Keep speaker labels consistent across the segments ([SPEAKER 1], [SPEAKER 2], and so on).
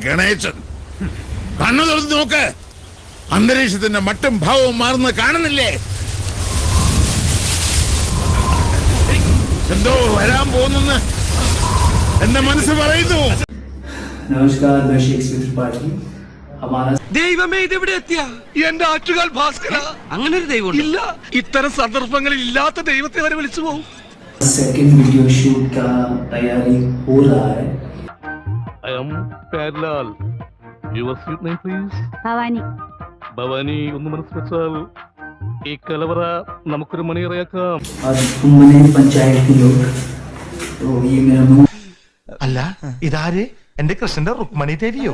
[SPEAKER 1] ഗണേശൻ കണ്ണു തുറന്ന് നോക്ക്. അന്തരീക്ഷത്തിന്റെ മട്ടും ഭാവവും മാറുന്ന കാണുന്നില്ലേ? എന്തോ വരാൻ പോകുന്നെന്ന് എന്റെ മനസ്സ് പറയുന്നു.
[SPEAKER 2] नमस्कार, मैं शेक्सपियर त्रिपाठी। हमारा
[SPEAKER 3] ദൈവമേ ഇതെവിടെ എത്തിയ എന്റെ ആറ്റുകാൽ ഭാസ്കര. അങ്ങനെ ഒരു ദൈവം ഇല്ല. ഇത്തരം സന്ദർഭങ്ങളിൽ ഇല്ലാത്ത ദൈവത്തെ വരെ വിളിച്ചു പോകും.
[SPEAKER 2] सेकंड वीडियो शूट का तैयारी हो रहा है।
[SPEAKER 4] I am Padlal. Your sweet name please?
[SPEAKER 5] Bhavani.
[SPEAKER 4] Bhavani ഒന്ന് മനസ്സ് വെച്ചാൽ ഈ കലവറ നമുക്കൊരു മണിയറയാക്കാം.
[SPEAKER 2] और तुमने पंचायत के लोग तो ये मेरा मुंह
[SPEAKER 6] അല്ല ഇതാര്? എന്റെ കൃഷ്ണന്റെ റുക്മണി ദേവിയോ?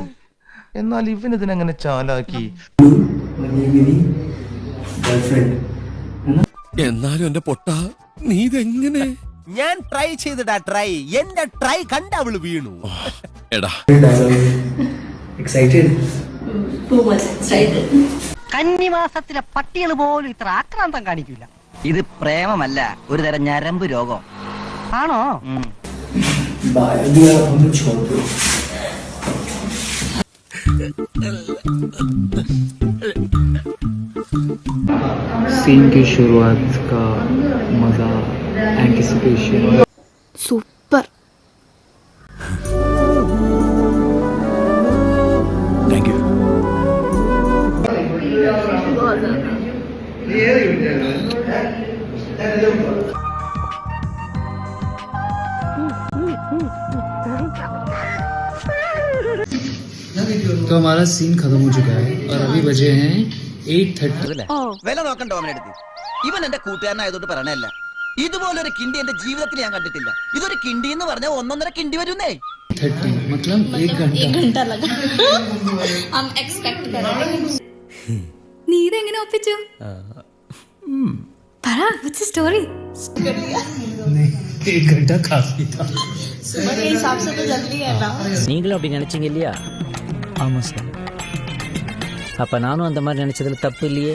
[SPEAKER 6] എന്നാൽ ഇവൻ ഇതിനെങ്ങനെ ചാലാക്കി?
[SPEAKER 2] और ये मेरी गर्लफ्रेंड है ना।
[SPEAKER 3] എന്നാലും എന്റെ പൊട്ട നീ ഇതെങ്ങനെ?
[SPEAKER 7] ഞാൻ ട്രൈ ചെയ്തിടാ ട്രൈ. എന്റെ ട്രൈ കണ്ട അവള് വീണു.
[SPEAKER 3] എടാ
[SPEAKER 2] एक्साइटेड
[SPEAKER 5] Too much excited.
[SPEAKER 8] കന്നിമാസത്തിലെ പട്ടികൾ പോലും ഇത്ര ആക്രാന്തം കാണിക്കില്ല. ഇത് പ്രേമമല്ല, ഒരു തരം ഞരമ്പ് രോഗം ആണോ?
[SPEAKER 2] बाय अभी आप हमें छोड़ दो। सीन की शुरुआत का मजा, एंटिसिपेशन।
[SPEAKER 5] സൂപ്പർ.
[SPEAKER 3] Thank you.
[SPEAKER 2] तो हमारा सीन खत्म हो चुका है और अभी बजे हैं 8:30।
[SPEAKER 7] വില നോക്കണ്ട അവനെടുത്ത്. ഇവൻ എന്റെ കൂട്ടുകാരനായതുകൊണ്ട് പറയണല്ല. ഇതുപോലൊരു കിണ്ടി എന്റെ ജീവിതത്തിൽ ഞാൻ കണ്ടിട്ടില്ല. ഇതൊരു കിണ്ടി എന്ന് പറഞ്ഞാൽ 1.5 കിണ്ടി വരുന്നേ.
[SPEAKER 2] 30 मतलब 1 घंटा।
[SPEAKER 5] 1 घंटा लगा. हम एक्सपेक्ट कर रहे हैं. നീ ഇതെങ്ങനെ ഒപ്പിച്ചു? പറ, what's the story?
[SPEAKER 2] नहीं 1 घंटा काफी था।
[SPEAKER 5] सुबह के हिसाब से तो जल्दी है ना.
[SPEAKER 8] நீங்களும் அப்படி நினைச்சீங்க இல்லையா? ஆமா சார். அப்ப நானும் அந்த மாதிரி நினைச்சதுல தப்பு இல்லையே.